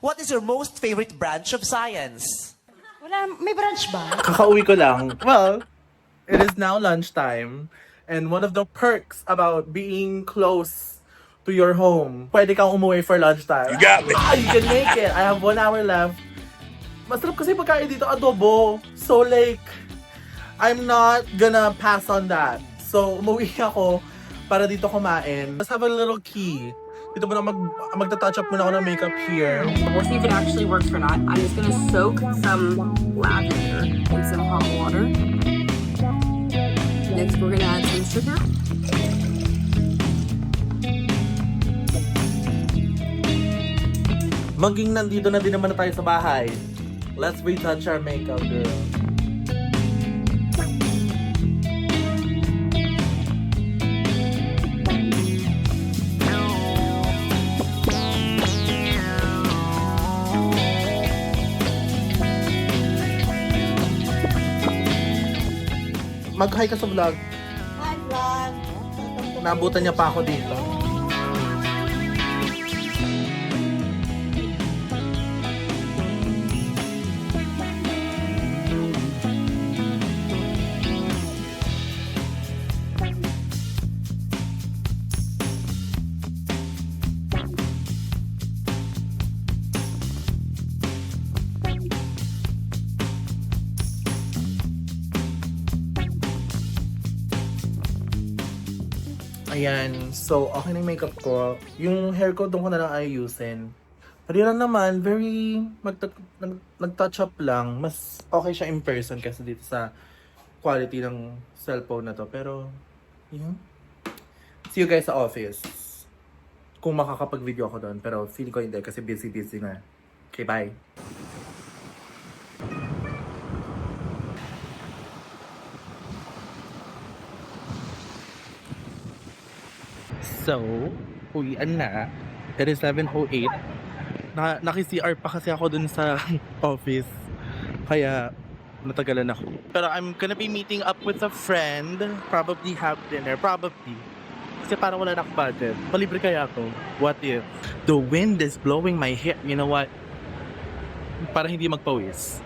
What is your most favorite branch of science? Wala, may branch ba? Kakauwi ko lang. Well, it is now lunchtime. And one of the perks about being close to your home, pwede kang umuwi for lunchtime. You got me! You can make it! I have 1 hour left. Masarap kasi pagkain dito, adobo. So like, I'm not gonna pass on that. So, umuwi ako para dito kumain. Let's have a little key. Dito muna magta-touch up muna ako ng makeup here. We'll see if it actually works or not. I'm just gonna soak some lavender in some hot water. Next, we're gonna add some sugar. Maging nandito na din naman na tayo sa bahay. Let's retouch our makeup, girl. Mag-hi ka sa vlog. Hi, vlog. Naabutan niya pa ako dito. Ayan, so okay na yung makeup ko. Yung hair ko, doon ko na lang ayusin. Pero yun lang naman, very nag-touch up lang. Mas okay siya in person kasi dito sa quality ng cellphone na to. Pero, yun. See you guys sa office. Kung makakapag-video ako doon. Pero feeling ko hindi kasi busy-busy na. Okay, bye. So, uwian na. It is 7:08. Naki-CR pa kasi ako dun sa office. Kaya, natagalan ako. Pero I'm gonna be meeting up with a friend. Probably have dinner. Probably. Kasi parang wala na akong budget. Palibre kaya ako. What if? The wind is blowing my hair. You know what? Para hindi magpawis.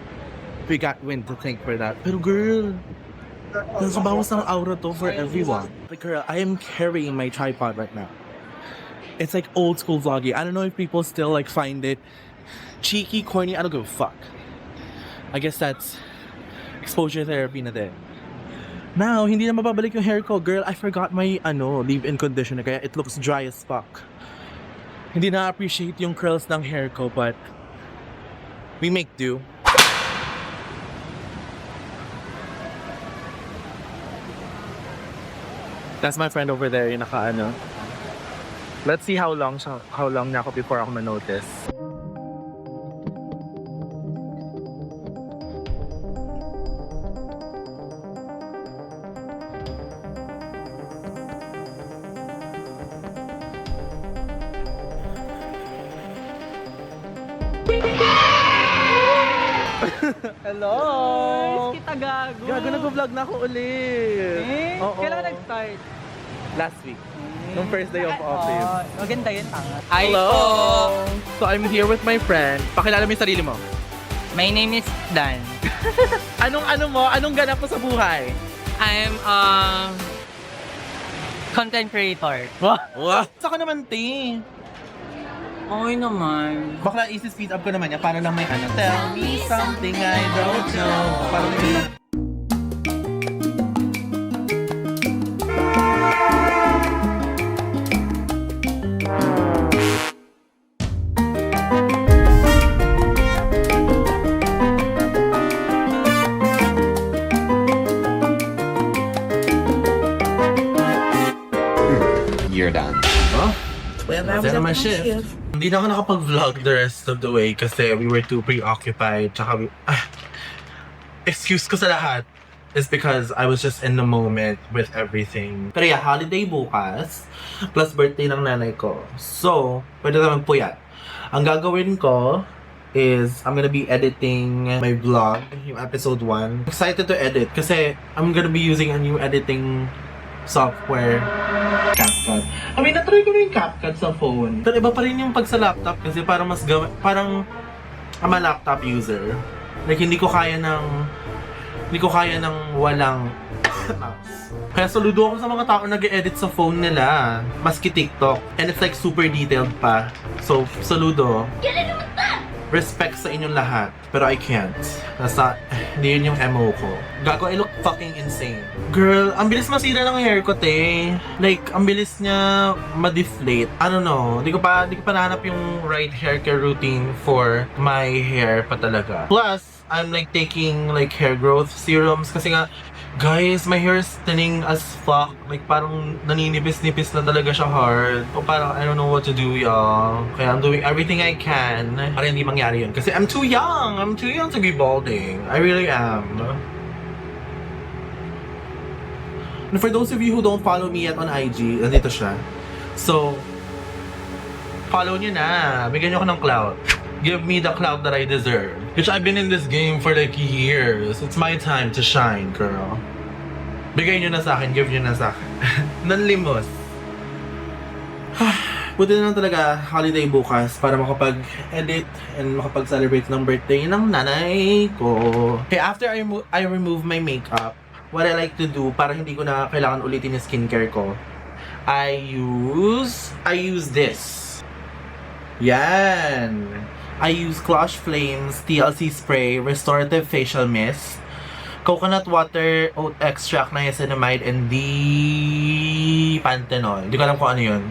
We got wind to thank for that. Pero girl, nakabawas ng aura to for everyone. Like girl, I am carrying my tripod right now. It's like old school vlogging. I don't know if people still like find it cheeky, corny. I don't give a fuck. I guess that's exposure therapy na din. Now, hindi na mababalik yung hair ko. Girl, I forgot my leave-in conditioner kaya it looks dry as fuck. Hindi na appreciate yung curls ng hair ko but we make do. That's my friend over there, yung naka-ano. Let's see how long na ako before ako ma-notice. Hello! Nice, kita gago. Gago, nag-vlog na ako ulit. Eh? Oo. Kailan ka nag-start? Last week. Nung first day of office. Maganda yun, tanga. Hello! So I'm here with my friend. Pakilala mo yung sarili mo. My name is Dan. Anong ganap mo sa buhay? I'm content creator. Wow! Saka naman, te. Okay naman. Bakla, isi-speed up ko naman yan para lang may ano. Tell me something I don't know. Para may... You're done. Huh? Well, that was my shift. Hindi na ako nakapag-vlog the rest of the way kasi we were too preoccupied. Tsaka excuse ko sa lahat is because I was just in the moment with everything. Pero yeah, holiday bukas, plus birthday ng nanay ko. So, pwede naman puyat. Ang gagawin ko is I'm gonna be editing my vlog, yung episode 1. Excited to edit kasi I'm gonna be using a new editing software, Canva. CapCut. I mean, natry ko na yung CapCut sa phone. Pero iba pa rin yung pag sa laptop kasi parang parang I'm a laptop user. Like, hindi ko kaya ng walang mouse. Kaya saludo ako sa mga tao nag-edit sa phone nila. Maski TikTok. And it's like super detailed pa. So, saludo. Respect sa inyong lahat. Pero I can't. Hindi yun yung MO ko. Gago, I look fucking insane. Girl, ang bilis masira ng hair ko, te. Like, ang bilis niya ma-deflate. I don't know. Di ko pa nahanap yung right hair care routine for my hair pa talaga. Plus, I'm like taking like hair growth serums kasi nga, guys, my hair is thinning as fuck. Like, parang naninipis-nipis na talaga siya hard. O parang, I don't know what to do, y'all. Kaya I'm doing everything I can para hindi mangyari yun. Kasi I'm too young. I'm too young to be balding. I really am. And for those of you who don't follow me yet on IG, nandito siya. So, follow niyo na. Bigyan niyo ako ng clout. Give me the clout that I deserve. Because I've been in this game for like years. It's my time to shine, girl. Bigay nyo na sa akin, give nyo na sa akin. Nanlimos. Buti na lang talaga holiday bukas para makapag-edit and makapag-celebrate ng birthday ng nanay ko. Okay, after I remove my makeup, what I like to do para hindi ko na kailangan ulitin yung skincare ko, I use this. Yan. I use Clutch Flames TLC Spray Restorative Facial Mist, coconut water, oat extract, niacinamide, and panthenol. Hindi ko alam kung ano yun.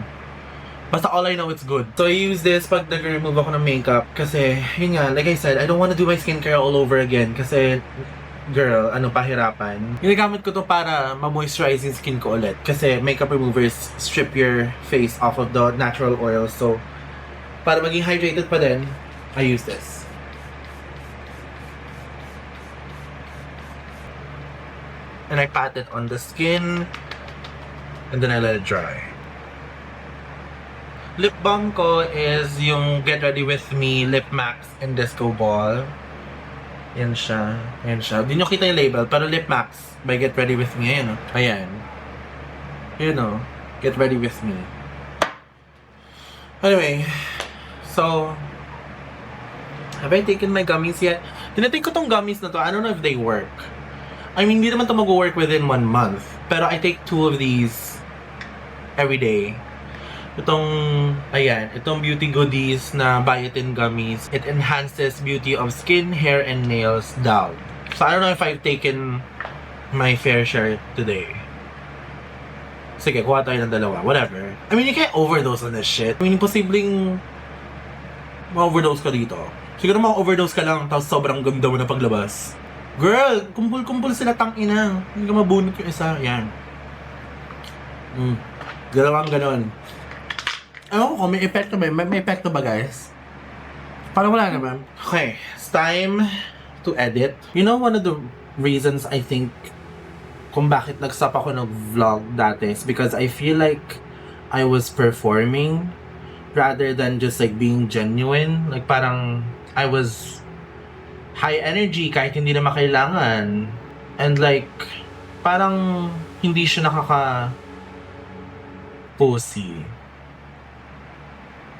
Basta all I know, it's good. So I use this pag nag-remove ako ng makeup kasi, yun nga, like I said, I don't want to do my skincare all over again kasi, girl, pahirapan. Ginagamit ko to para ma-moisturize yung skin ko ulit kasi makeup removers strip your face off of the natural oil. So, para maging hydrated pa din, I use this. And I pat it on the skin. And then I let it dry. Lip balm ko is yung Get Ready With Me Lip Max and Disco Ball. Yan siya. Yan siya. Di nyo kita yung label, pero Lip Max by Get Ready With Me. Ayan o. Ayan. Yun o. Get Ready With Me. Anyway. So, have I taken my gummies yet? Tinatake ko tong gummies na to. I don't know if they work. I mean, hindi naman to mag-work within 1 month. Pero I take 2 of these every day. Itong Beauty Goodies na biotin gummies. It enhances beauty of skin, hair, and nails down. So, I don't know if I've taken my fair share today. Sige, kuha tayo ng dalawa. Whatever. I mean, you can't overdose on this shit. I mean, imposibleng ma-overdose ka dito. Siguro ma-overdose ka lang, tapos sobrang ganda mo na paglabas. Girl, kumpul-kumpul sila, tangina. Hindi ka mabunot yung isa. Yan. Dalawang ganon. Ewan ko, may epekto ba? May epekto ba, guys? Parang wala naman. Okay, it's time to edit. You know, one of the reasons I think kung bakit nag-stop ako nag-vlog dati is because I feel like I was performing rather than just like being genuine. Like parang I was high energy kahit hindi na makailangan. And like parang hindi siya nakaka-pussy.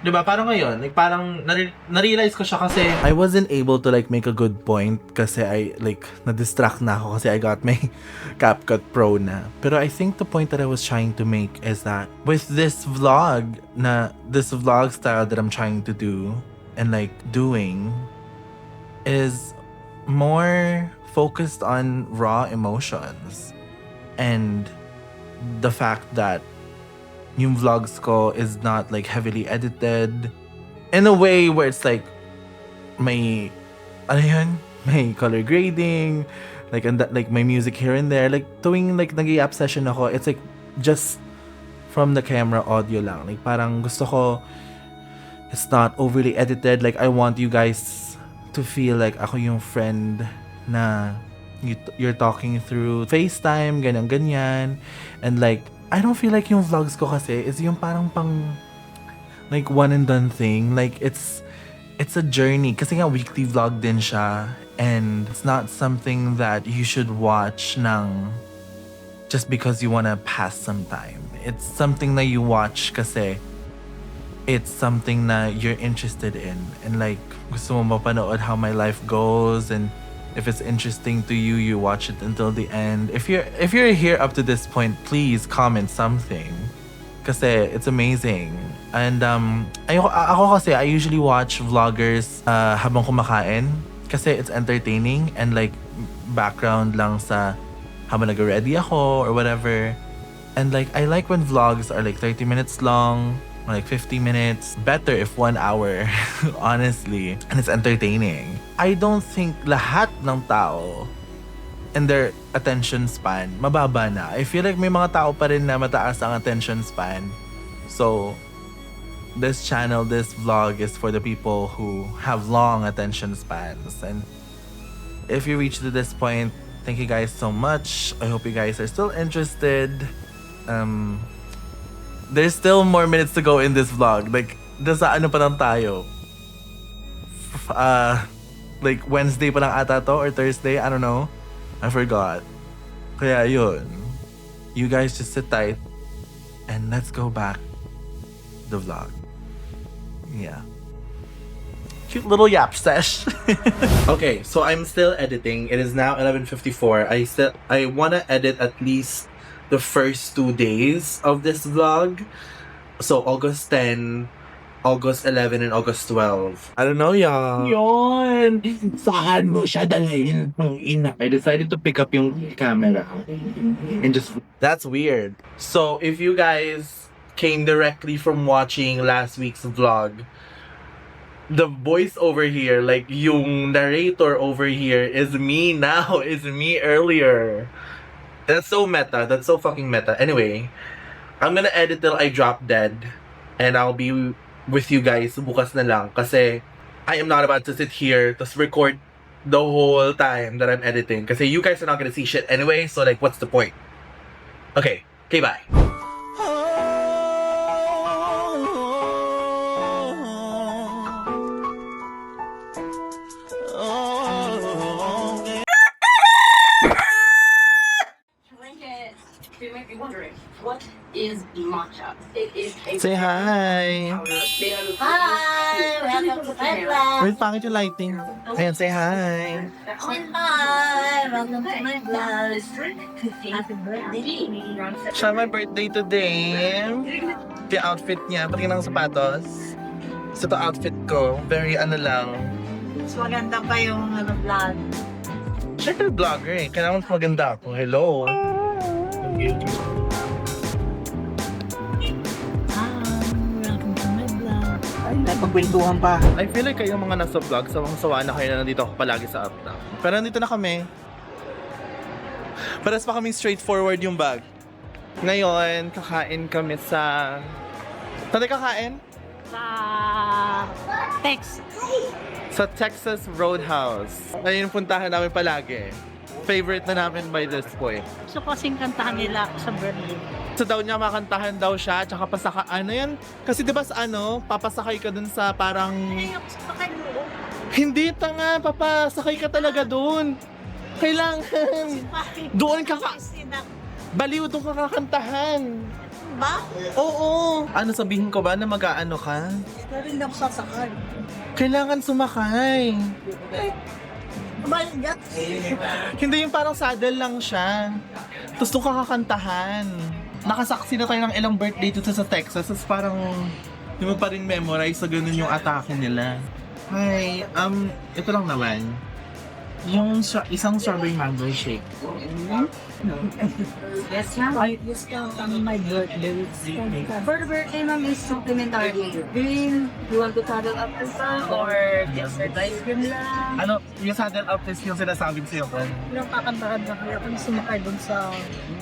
Diba? Parang ngayon, like parang na-realize ko siya kasi I wasn't able to like make a good point kasi I like na-distract na ako kasi I got my CapCut Pro na. Pero I think the point that I was trying to make is that with this vlog style that I'm trying to do and like doing is more focused on raw emotions and the fact that yung vlogs ko is not like heavily edited in a way where it's like may may color grading like and that, like my music here and there like tuwing like nag-i-app session ako, it's like just from the camera audio lang, like parang gusto ko it's not overly edited. Like I want you guys to feel like ako yung friend na you're talking through FaceTime, ganyan and like I don't feel like yung vlogs ko kasi is yung parang pang like one and done thing. Like it's a journey kasi nga weekly vlog din siya and it's not something that you should watch ng just because you wanna pass some time. It's something na you watch kasi it's something na you're interested in. And like, gusto mo mapanood how my life goes, and if it's interesting to you, you watch it until the end. If you're here up to this point, please comment something. Kasi it's amazing. And ako kasi, I usually watch vloggers habang kumakain. Kasi it's entertaining and like background lang sa habang nag-ready ako or whatever. And like, I like when vlogs are like 30 minutes long or like 50 minutes. Better if 1 hour, honestly. And it's entertaining. I don't think lahat ng tao and their attention span, mababa na. I feel like may mga tao pa rin na mataas ang attention span. So, this channel, this vlog is for the people who have long attention spans. And if you reach to this point, thank you guys so much. I hope you guys are still interested. There's still more minutes to go in this vlog. Like, nasa ano pa lang tayo? Like, Wednesday pa lang ata to or Thursday? I don't know. I forgot. Kaya yun. You guys just sit tight and let's go back the vlog. Yeah. Cute little yap sesh. Okay, so I'm still editing. It is now 11:54. I wanna edit at least the first 2 days of this vlog. So August 10, August 11, and August 12. I don't know, y'all. Yun! Saan mo siya dalhin? Ang ina. I decided to pick up yung camera and just... That's weird. So if you guys came directly from watching last week's vlog, the voice over here, like yung narrator over here, is me now. Is me earlier. That's so meta. That's so fucking meta. Anyway, I'm gonna edit till I drop dead, and I'll be with you guys bukas na lang. Kasi I am not about to sit here to record the whole time that I'm editing. Kasi you guys are not gonna see shit anyway. So like, what's the point? Okay, bye. You might be wondering, what is matcha? It is a Say hi. Hi! Welcome to my vlog! Wait, pangit yung lighting. Ayan, say hi. Hi! Welcome to my vlog! Happy birthday! Siya, my birthday today. Yung outfit niya, pati ng sapatos. So, ito outfit ko. Very ano lang. Mas maganda pa yung vlog. Siyempre vlogger eh. Kailangan mas maganda ako. Hello. Welcome to my vlog. Ay, nagpagkwentuhan pa. I feel like kayong mga nasa vlog, sawang-sawa na kayo na nandito ako palagi sa uptown. Pero nandito na kami. Paras pa kaming straightforward yung bag. Ngayon, kakain kami sa... Saan tayo kakain? Sa Texas. Sa Texas Roadhouse. Ayun yung puntahan namin palagi. Favorite na namin by this point. Gusto ko kasing kantahan nila sa birthday. So daw niya makantahan daw siya, tsaka pasaka, ano yan? Kasi diba sa ano, papasakay ka dun sa parang... Ayoko sa pakaloob. Hindi, tanga, papasakay ka talaga dun. Kailangan. Doon ka Baliw, doon ka kakantahan. Ba? Oo. Ano, sabihin ko ba na mag-aano ka? Ito rin ako sasakal. Kailangan sumakay. Kumain ka? Hindi yung parang saddle lang siya. Tapos doon ka kakantahan. Nakasaksi na tayo ng ilang birthday dito sa Texas. Tapos parang hindi mo pa rin memorize sa ganun yung atake nila. Hi, ito lang naman. Yung isang strawberry mango shake. Yes, ma'am. Discount on my birthday. For the birthday, ma'am, is complimentary. Green, you want to saddle up the sun or just ice cream lang? Ano, yung saddle up is yung sinasabi sa'yo ko. Yung kakantahan na kaya kung sumakay dun sa...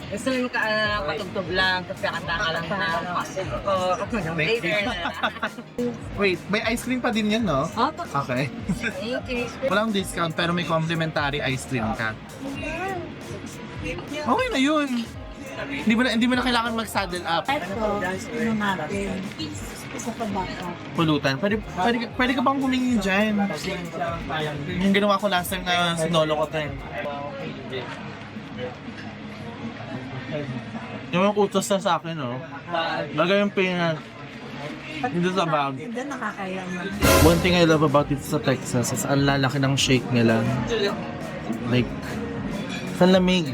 Gusto mo ka patugtog lang, tapos kakanta ka lang na later na. Wait, may ice cream pa din yan, no? Opo. Okay. Thank you. Walang discount pero may complimentary ice cream ka. Okay na yun. Hindi mo na kailangan mag-saddle up. Ito, ano natin. Isa pa baka. Pulutan. Pwede ka bang humingi dyan? Yung ginawa ko last time na sinolo ko tayo. Yung mga utos na sa akin, no? Lagay yung peanut. Hindi sa bag. Hindi, nakakaya man. One thing I love about it sa Texas is ang lalaki ng shake nila. Like, sa lamig.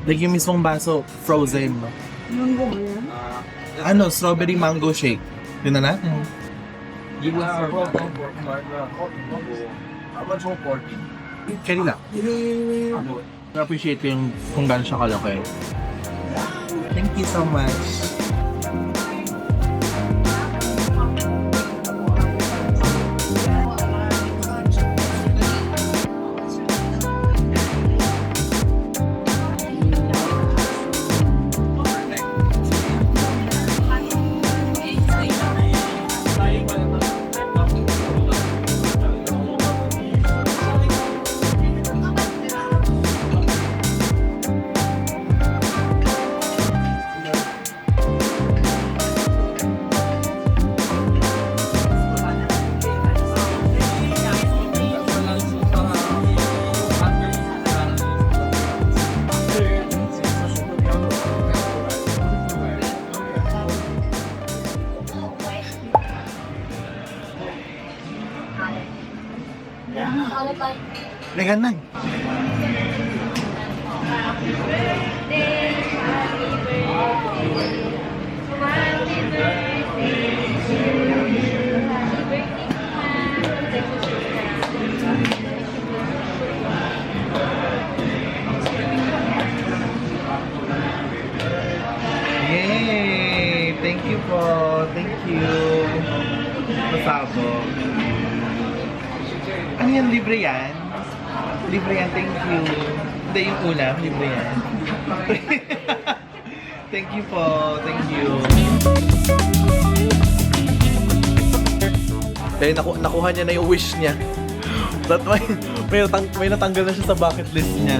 Like yung mismong baso, frozen. Mango ba yan? Ano, strawberry mango shake. Yun na natin. Kanina. Na-appreciate ko yung kung gaano siya kalaki. Thank you so much. Regan na. Yay! Thank you po. Thank you. Pasabog. Ano yan? Libre yan? Libre yan, thank you. Hindi yung ulam, libre yan. Thank you po, thank you. Eh, nakuha niya na yung wish niya. That may natanggal na siya sa bucket list niya.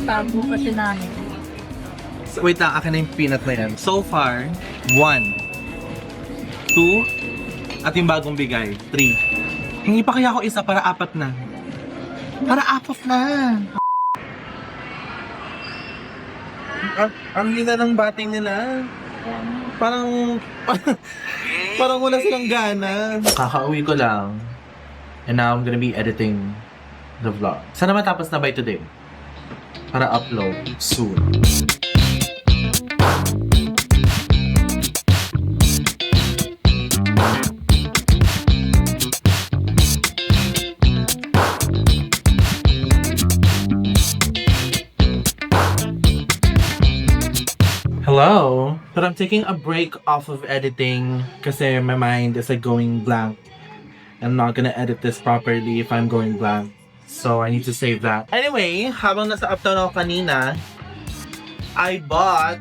Natago kasi namin. Wait lang, akin na yung peanut na yan. So far, 1, 2, at yung bagong bigay, 3. Hingi pa kaya ako isa para 4 na. Para 4 na! Ang hina ng bating nila. Parang wala silang gana. Kakauwi ko lang. And now I'm gonna be editing the vlog. Sana matapos na by today. Para upload soon. Hello! But I'm taking a break off of editing kasi my mind is like going blank. I'm not gonna edit this properly if I'm going blank. So I need to save that. Anyway, habang nasa Uptown ako kanina, I bought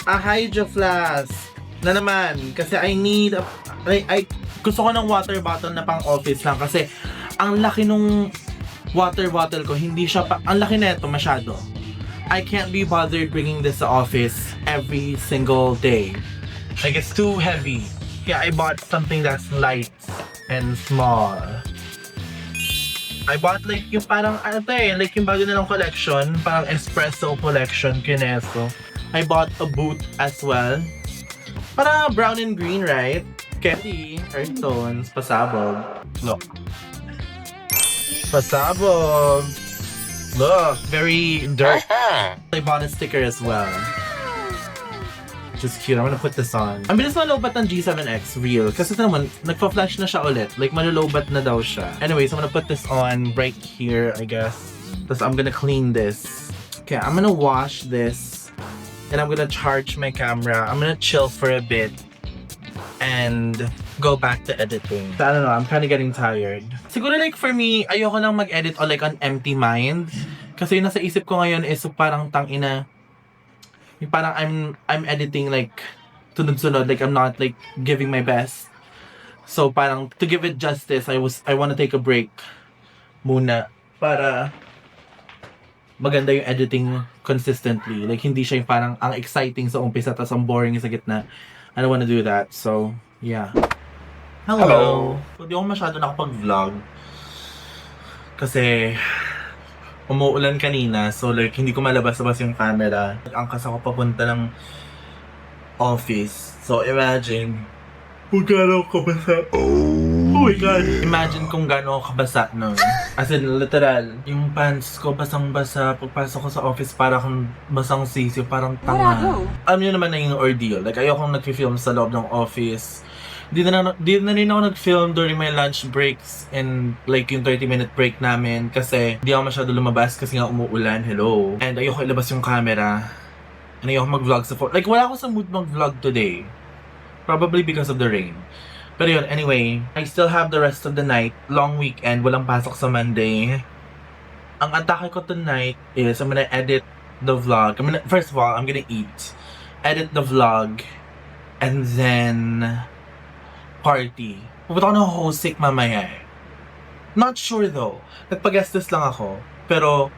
a Hydro Flask na naman kasi I need I gusto ko ng water bottle na pang office lang kasi ang laki nung water bottle ko, hindi siya ang laki nito masyado. I can't be bothered bringing this to office every single day. Like it's too heavy. Yeah, I bought something that's light and small. I bought like yung parang like yung bago nilang collection, parang espresso collection, Kineso. I bought a boot as well. Para brown and green, right? Kelly, earth tones, pasabog. Look. Pasabog. Look, very dark. I bought a sticker as well. Which is cute. I'm gonna put this on. Ang bilis malubat ng G7X Real. Kasi ito naman, nagpa-flash na siya ulit. Like, malulubat na daw siya. Anyways, I'm gonna put this on right here, I guess. Tapos I'm gonna clean this. Okay, I'm gonna wash this. And I'm gonna charge my camera. I'm gonna chill for a bit. And go back to editing. So, I don't know, I'm kind of getting tired. Siguro like for me, ayoko nang mag-edit on like an empty mind. Kasi yung nasa isip ko ngayon is parang tangina. Yung parang I'm editing like tunod-sunod, like I'm not like giving my best. So parang to give it justice, I want to take a break muna para maganda yung editing consistently. Like hindi siya yung parang ang exciting sa umpisa tapos ang boring sa gitna. I don't want to do that. So, yeah. Hello. Hindi ako masyado nakapag-vlog. Kasi umuulan kanina, so like hindi ko malabas-labas yung camera. Angkas ako papunta ng office. So imagine, kung gano'n ako kabasa. Oh my God! Imagine kung gano'n ako kabasa nun. As in, literal, yung pants ko basang-basa. Pagpasok ko sa office, para akong basang sisi, parang tanga. Alam niyo naman na yung ordeal. Like, ayokong nag-film sa loob ng office. Di na rin ako nag-film during my lunch breaks and like yung 30-minute break namin kasi di ako masyado lumabas kasi nga umuulan. Hello. And ayoko ilabas yung camera. And ayoko mag-vlog sa phone. Like wala ako sa mood mag-vlog today. Probably because of the rain. Pero yun, anyway, I still have the rest of the night. Long weekend, walang pasok sa Monday. Ang atake ko tonight is I'm gonna edit the vlog. First of all, I'm gonna eat. Edit the vlog. And then party. Pupunta ako ng Hosik mamaya eh. Not sure though. Nagpag-guestlist lang ako. Pero,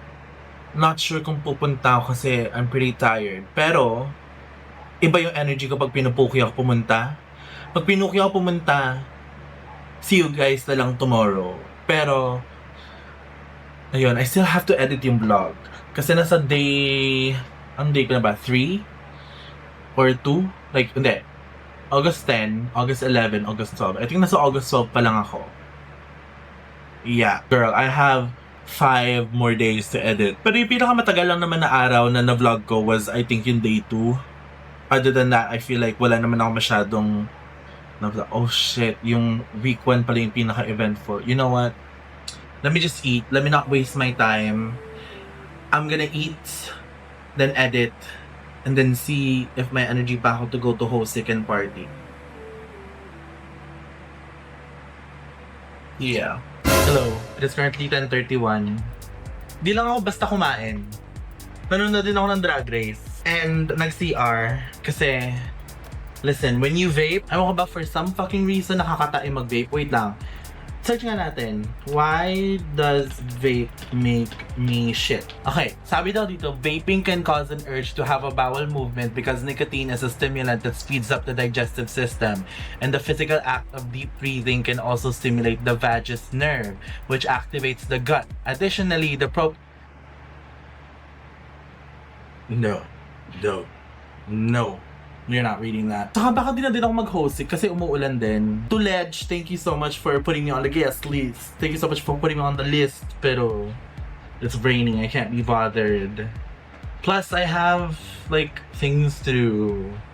not sure kung pupunta ako kasi I'm pretty tired. Pero, iba yung energy ko pag pinupuki ako pumunta. Pag pinuki ako pumunta, see you guys na lang tomorrow. Pero, ayun, I still have to edit yung vlog. Kasi nasa day, ang day ko na ba? 3? Or 2? Like, hindi. August 10, August 11, August 12. I think nasa August 12 pa lang ako. Yeah. Girl, I have 5 more days to edit. Pero yung pinakamatagal lang naman na araw na na-vlog ko was I think yung day 2. Other than that, I feel like wala naman ako masyadong na-vlog. Oh shit, yung week 1 pala yung pinaka-eventful. You know what? Let me just eat. Let me not waste my time. I'm gonna eat, then edit, and then see if my energy pa ako to go to Hosik and party. Yeah. Hello. It is currently 10:31. Di lang ako basta kumain. Nanonood din ako ng Drag Race. And nag-CR. Kasi, listen, when you vape, ewan ko ba for some fucking reason nakakatae mag-vape. Wait lang. Search nga natin, why does vape make me shit? Okay, sabi daw dito, vaping can cause an urge to have a bowel movement because nicotine is a stimulant that speeds up the digestive system. And the physical act of deep breathing can also stimulate the vagus nerve, which activates the gut. Additionally, the No. You're not reading that. Saka baka din na din ako mag-hosting kasi umuulan din. To Ledge, thank you so much for putting me on the guest list. Thank you so much for putting me on the list. Pero, it's raining. I can't be bothered. Plus, I have, like, things to do.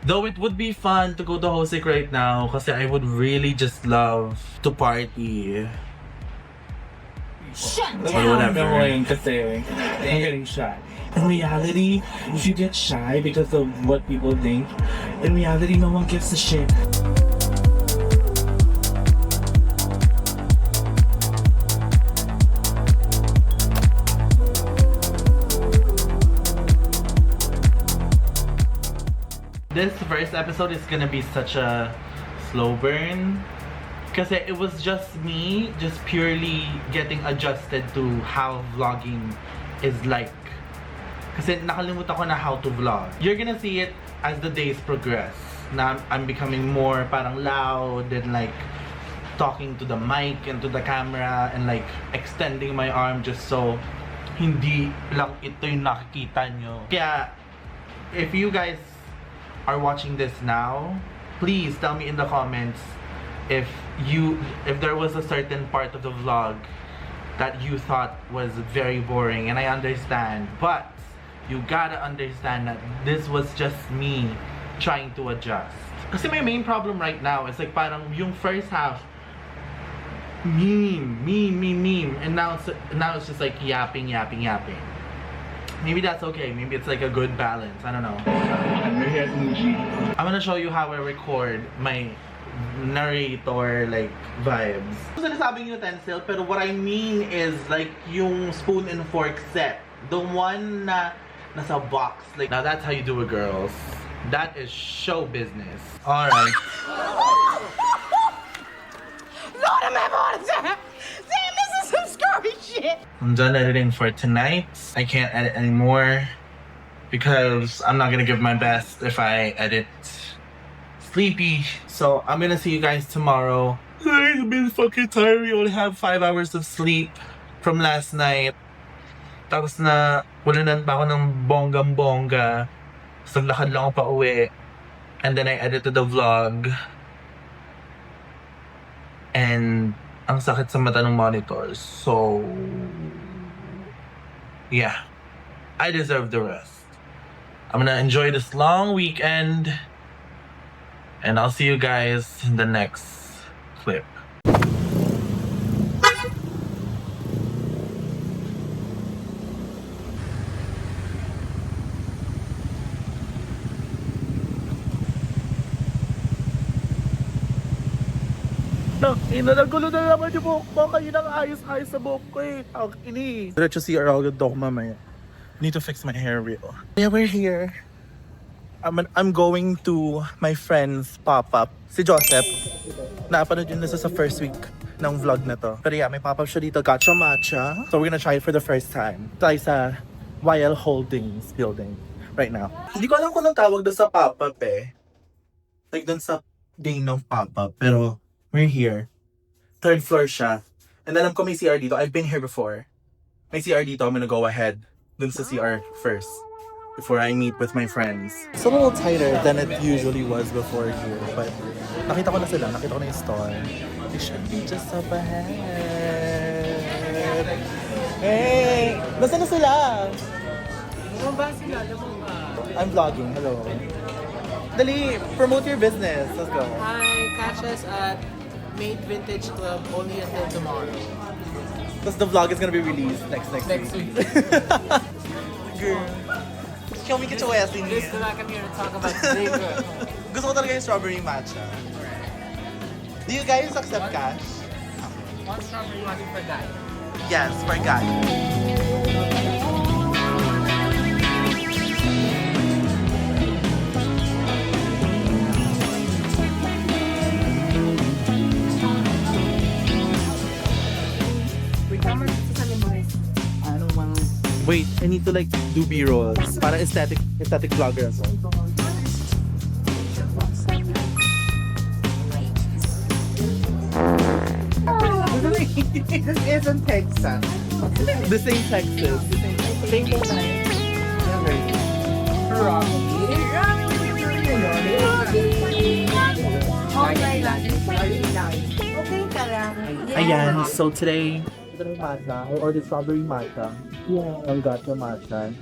Though it would be fun to go to Hosik right now kasi I would really just love to party. Shut Or whatever. Kasi I'm getting shy. In reality, if you get shy because of what people think, in reality, no one gives a shit. This first episode is gonna be such a slow burn. Kasi it was just me, just purely getting adjusted to how vlogging is like. Kasi nakalimutan ko na how to vlog. You're gonna see it as the days progress. Na I'm becoming more parang loud and like talking to the mic and to the camera and like extending my arm just so hindi lang ito yung nakikita nyo. Kaya, if you guys are watching this now, please tell me in the comments if there was a certain part of the vlog that you thought was very boring, and I understand, but you gotta understand that this was just me trying to adjust. Kasi my main problem right now is like parang yung first half meme, and now it's just like yapping. Maybe that's okay. Maybe it's like a good balance. I don't know. I'm gonna show you how I record my narrator like vibes. Sinasabing utensil, pero what I mean is like yung spoon and fork set. The one na nasa box. Like, now that's how you do it, girls. That is show business. Alright. I'm done editing for tonight. I can't edit anymore because I'm not gonna give my best if I edit sleepy. So I'm gonna see you guys tomorrow. I've been fucking tired. We only have 5 hours of sleep from last night. Tapos na, walanan pa ako ng bonggang-bongga. So naglakad lang ako pa uwi. And then I edited the vlog. And ang sakit sa mata ng monitors. So, yeah. I deserve the rest. I'm gonna enjoy this long weekend. And I'll see you guys in the next clip. Nagulo na naman yung buhok mo. Kayo nang ayos-ayos sa buhok ko eh. Ang ini. Diretso CR agad ako mamaya. Need to fix my hair real. Yeah, we're here. I'm going to my friend's pop-up. Si Joseph. Napanood yun na sa first week ng vlog na to. Pero yeah, may pop-up siya dito. Gacha Matcha. So we're gonna try it for the first time. Tayo sa YL Holdings building right now. Hindi ko alam kung anong tawag doon sa pop-up eh. Like doon sa day ng pop-up. Pero we're here. 3rd floor siya. And alam ko may CR dito. I've been here before. May CR dito. I'm gonna go ahead dun sa CR first. Before I meet with my friends. It's a little tighter than it usually was before here. But nakita ko na sila. Nakita ko na yung store. They should be just up ahead. Hey! Nasaan na sila? I'm vlogging. Hello. Dali, promote your business. Let's go. Hi, catch us at Made Vintage Club only until tomorrow. Because the vlog is gonna be released next week. Girl. Kill me, get your ass in Just here. that I'm here to talk about flavor. Gusto ko talaga yung strawberry matcha. Do you guys accept cash? One strawberry matcha for guy. Yes, for guys. Wait, I need to like do B-rolls. Para aesthetic vlogger as well. This isn't Texas. The same Texas. Same time. Okay ka lang. Ayan, so today, matcha. I ordered strawberry matcha. Yeah. Ang gacha matcha.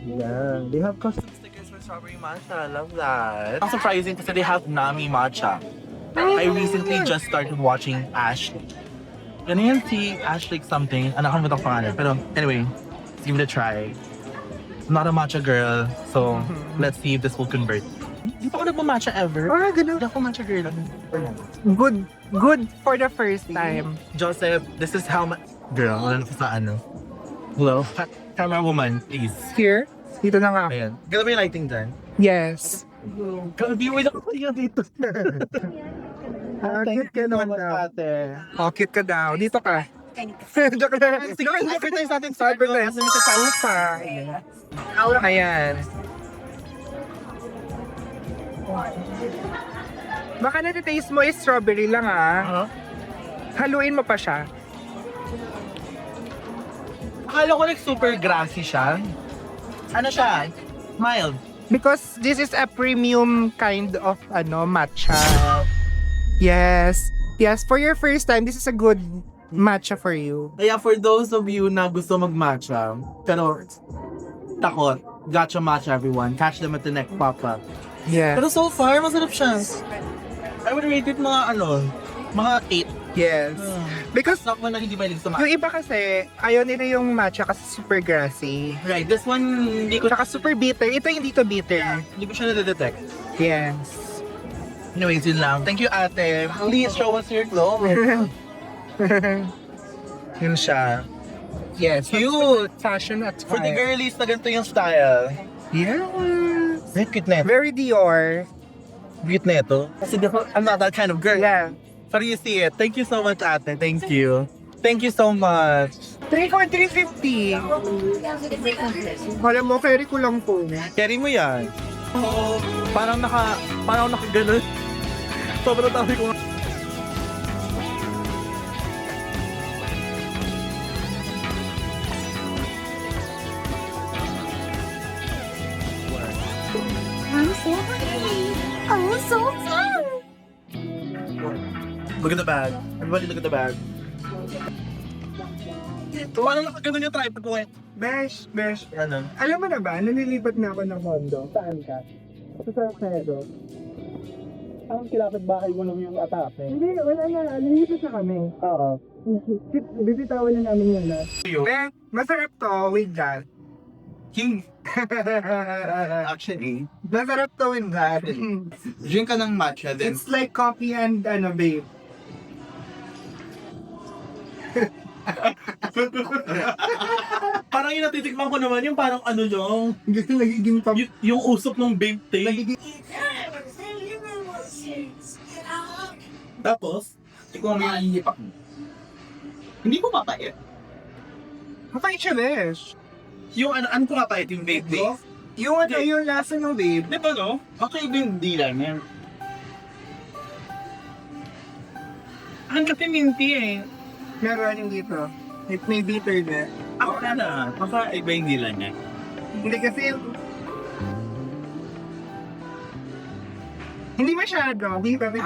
Yeah. They have custom stickers for strawberry matcha. I love that. It's surprising kasi they have Nami matcha. I recently just started watching Ashley. Yan yan si Ashley something. Nakalimutan ko pangalan. Pero anyway, let's give it a try. I'm not a matcha girl, so let's see if this will convert. Hindi pa ako nagmamatcha ever. Oh, ganun. Hindi ako matcha girl. Good for the first time. Joseph, this is how girl, ano sa ano? Hello? Camera woman, please. Here, dito na nga. Ayan. Ganda ba yung lighting dyan? Yes. Grabe, wait ako dito. Cute ka naman daw. ate. Oh, cute ka daw. Dito ka. Joke lang. Sige, advertise natin sa Advertise. Upa. Ayan. Baka natitaste mo is strawberry lang ah. Haluin mo pa siya. Akala ko like super grassy siya. Ano siya? Mild. Because this is a premium kind of matcha. Yes. Yes, for your first time, this is a good matcha for you. Kaya for those of you na gusto mag-matcha, pero takot, gacha matcha everyone. Catch them at the next pop-up. Yeah. Pero so far, masarap siya. I would rate it mga mga 8. Yes. Because Stop mo na hindi mahilig sa yung matcha. iba kasi, ayaw nila yung matcha kasi super grassy. Right, this one, hindi ko Tsaka super bitter. Ito hindi to bitter. siya na-detect. Yes. Anyways, yun lang. Thank you, ate. Please show us your clothes. Yun siya. Yes. Cute! Fashion at For the girlies na ganito yung style. Yes. Very cute na. Very Dior. Cute na ito. Kasi I'm not that kind of girl. Yeah. Appreciate. Thank you so much, ate. Thank you. Thank you so much. 3 for 350. Alam mo, carry ko lang po. Carry mo yan. Parang nakaganon. Sobrang dami ko. Look at the bag. Everybody look at the bag. Parang nakaganon yung tripod ko eh. Besh. Ano? Alam mo na ba, nalilipat na ako ng condo. Saan ka? Sa Pedro. Parang kilapit bahay mo lang yung atake. Hindi, wala na. Nalilipat na kami. Oo. Bibitawan na namin yun na. Masarap to with that. Actually, Masarap to with that. drink ka ng matcha then It's like coffee and babe. Parang yung natitikman ko naman yung parang ano yung Nagiging pam... yung usok ng vape tape. Tapos, ikaw may hihipak mo. Hindi ko mapait. Mapait siya, Besh. yung ano ko kapait yung vape tape. Yung yung lasa ng babe. Di ba no? Okay din, di lang yan. Ang kasi minty eh. Meron dito. It may bitter na. Ako na, baka iba yung dila niya. Hindi kasi... Hindi masyado. Hindi pa rin.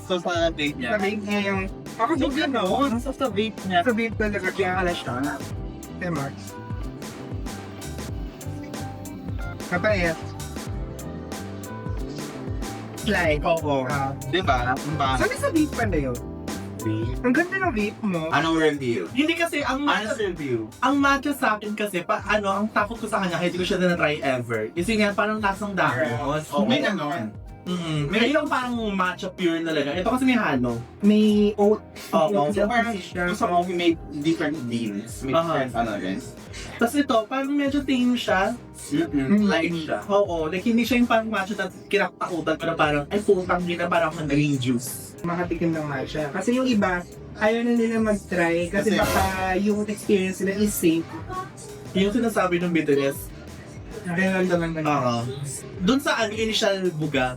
So sa date niya. Sa vape niya yung... Ako So gano'n, nasa sa vape niya. Sa vape talaga kaya kala siya. Diba? Kapayat. Slide. Oo. Diba? Sabi sa vape pa na yun. Ang ganda ng vape mo. Anong review? Hindi kasi ang matcha, Honest review. ang matcha sa akin kasi ang takot ko sa kanya hindi ko siya na-try ever. Kasi nga parang lasang dahon. May ganon. May yung parang matcha pure talaga. Ito kasi may halo. May oat. Oo. So Yung parang siya. gusto mo make different beans. Make different ano rin. Tapos ito, parang medyo tame siya. Light siya. Oo, like hindi siya yung parang matcha na kinaktakutan ko na parang, ay putang na parang akong green juice. Makatikim ng matcha. Kasi yung iba, ayaw na nila mag-try kasi Kasi- baka yung experience nila is safe. Yung sinasabi ng bitterness. Nararamdaman mo na. Doon sa initial buga,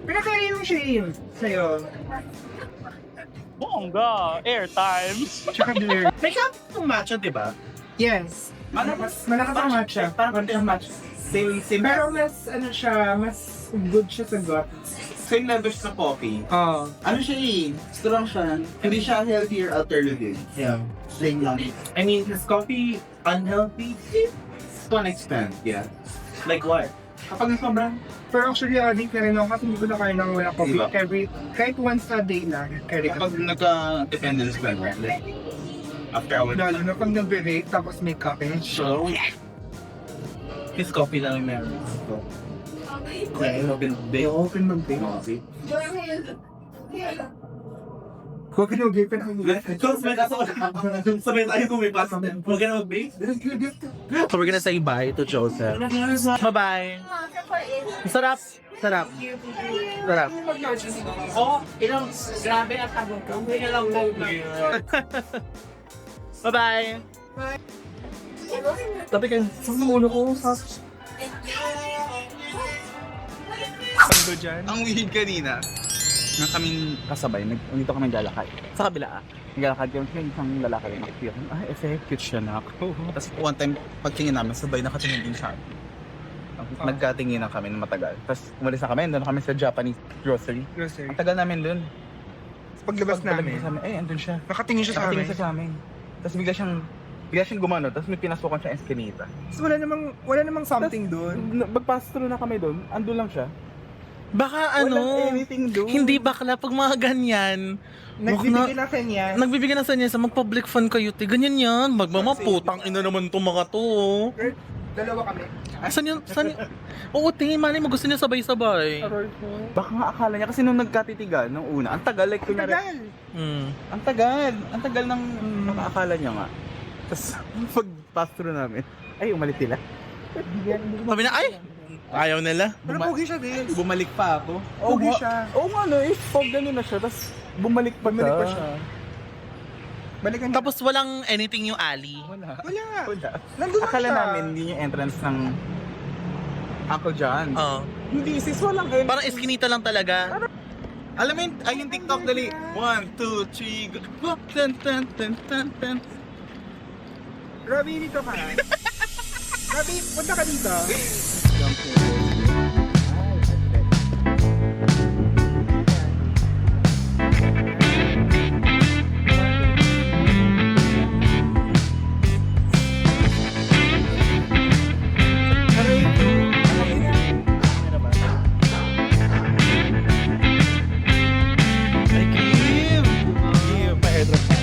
Pinakari yung shame sa'yo. Bongga! Airtime! Tsaka blur. may kapit ng matcha, di ba? Yes. Malakas ang matcha. Parang konti ang matcha. Same Pero mas, ano siya, mas good siya sa gut. same levels sa coffee. Oo. Ano siya eh? Strong siya. Hindi siya healthier alternative. Yeah. Same lang. I mean, is coffee unhealthy? To an extent, yeah. Like what? Kapag sobrang Pero actually, addict na rin ako kasi hindi ko na kaya nang wala coffee. Diba? Kahit once a day lang. Carry ka. kapag nagka-dependence ka, like, after a while. Lalo na pag nag-break tapos may coffee. So, Is coffee lang yung meron. Okay, open day. Open mag-break. coffee. Coffee mag-break pa na Tapos may kaso, sabihin tayo kung may pasok din. Huwag ka na mag-bake. So we're gonna say bye to Joseph. Bye-bye. Sarap. Sarap. Sarap. Oh, ilang grabe at tagong ko. Hindi lang mo. Bye-bye. Tapi kan, sa ulo ko. Pagdo dyan. Ang weird kanina, nang kaming kasabay, dito kami naglalakad. Sa kabila naglalakad yung isang lalaki rin. Cute siya na ako. Tapos one time, pagtingin namin, sabay nakatingin din siya. Nagkatingin na kami ng matagal. Tapos umalis na kami, doon kami sa Japanese grocery. Grocery. Ang tagal namin doon. Paglabas namin, andun siya. nakatingin siya sa Nakatingin amin. siya sa amin. Tapos bigla siyang gumano, tapos may pinasukan siya eskinita. So, wala namang something doon. Mag-pass through na kami doon, andun lang siya. Baka Walang anything doon. hindi bakla pag mga ganyan. Nagbibigay na kanya. Nagbibigyan na sa niya sa mag-public fund kayo. Ganyan yan. Magmamaputang ina naman itong mga to. Dalawa kami. Saan yun? Oo, tingin mali mo gusto niya sabay-sabay. Baka nga akala niya kasi nung nagkatitigan nung una, ang tagal like kunyari, Tagal. ang tagal ng akala niya nga. Tapos pag pass through namin, ay umalis sila. Sabi na, ay! Ayaw nila? Pero pogi siya din. Bumalik pa ako. Pogi siya. Oo nga, no. Pag gano'n na siya, tapos bumalik pa Bumalik pa siya. Balikan niya. Tapos walang anything yung alley. Wala. Wala. Nandun lang Akala siya. namin hindi yung entrance ng Uncle John. Oo. Hindi, sis, walang entrance. Parang eskinita lang talaga. Alam mo yun, ay yung TikTok, dali. 1, 2, 3, go. Ten, ten, ten, ten, ten. Robby, dito ka. Robby, punta ka dito. Ay, Kim! Kim, pa-airdrop ka.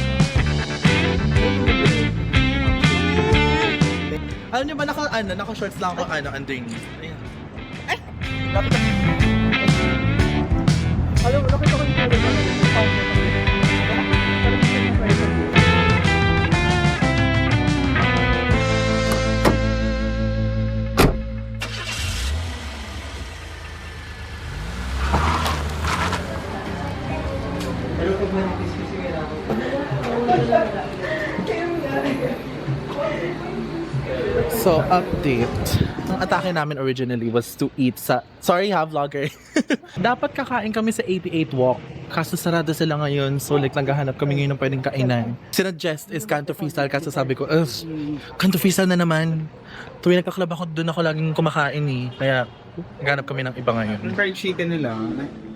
Alam niyo ba, naka-shorts lang ako, underneath. Ayan. Alam mo, nakita ko yung So, update. Ang atake namin originally was to eat sa... Sorry ha, vlogger. Dapat kakain kami sa 88 Walk. Kaso sarado sila ngayon. So, like, naghahanap kami ngayon ng pwedeng kainan. Sinuggest is Canto Freestyle. Kaso sabi ko, Canto Freestyle na naman. Tuwing nagkaklab ako, doon ako laging kumakain eh. Kaya, naghanap kami ng iba ngayon. Fried chicken nila.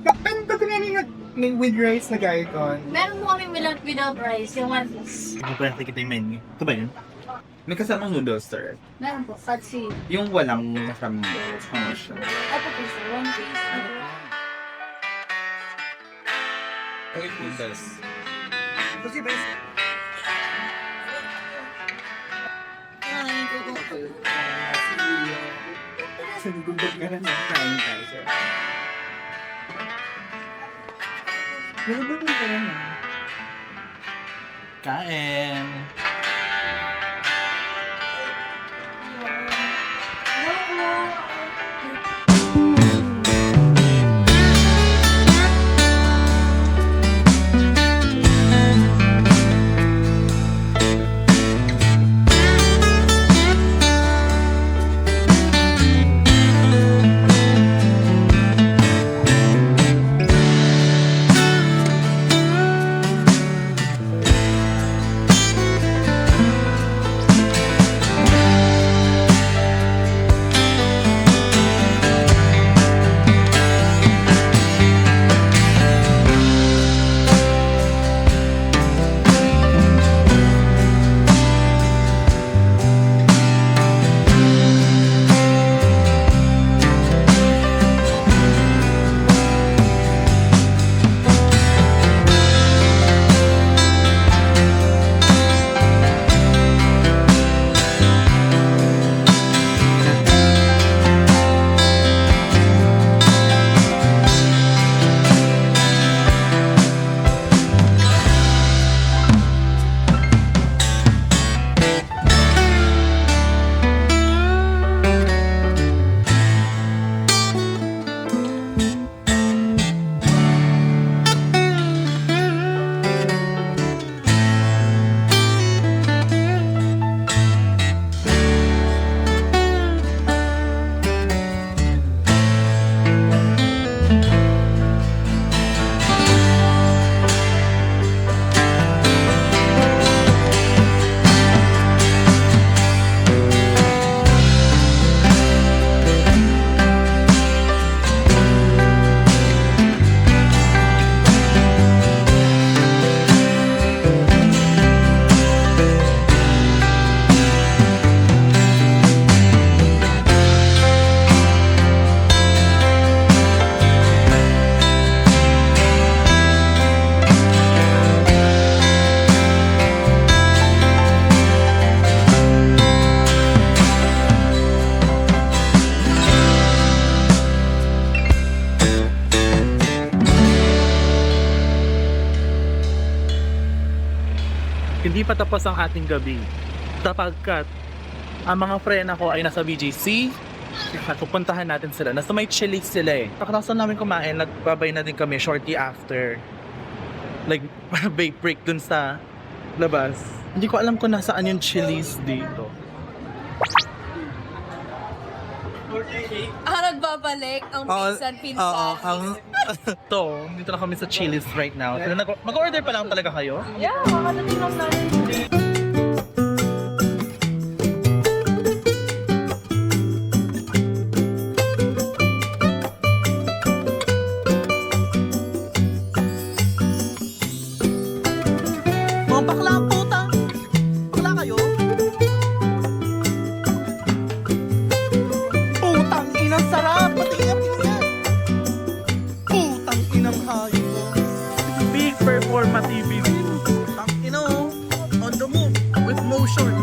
Pagka tinanong may with rice na gayton. Meron mo kami without rice, yung one piece. Hindi ko nakikita yung menu. Ito ba yun? May kasamang noodles, sir. Meron po, katsi. Yung walang kasamang noodles. Ano siya? Ito po sir, one piece. Okay, noodles. Kasi best. Sinugubog ka na niya. Kain tayo, sir. Sinugubog ka na niya. Kain! Hindi pa tapos ang ating gabi sapagkat ang mga friend ako ay nasa BGC, Pupuntahan natin sila. Nasa may Chili's sila eh. Kakatasan namin kumain, nagbabay na din kami shortly after. Like, break dun sa labas. Hindi ko alam kung nasaan yung Chili's dito. Nagbabalik ang pinsan-pinsan. Oo, to, dito na kami sa Chili's right now. So, mag-order pa lang talaga kayo? Yeah, makadating lang namin. Mga bakla ang puta! Bakla kayo? Putang inang sarap! Pati yan! Putang inang hayop! Big performative! Putang ina oh! On the move! With motion!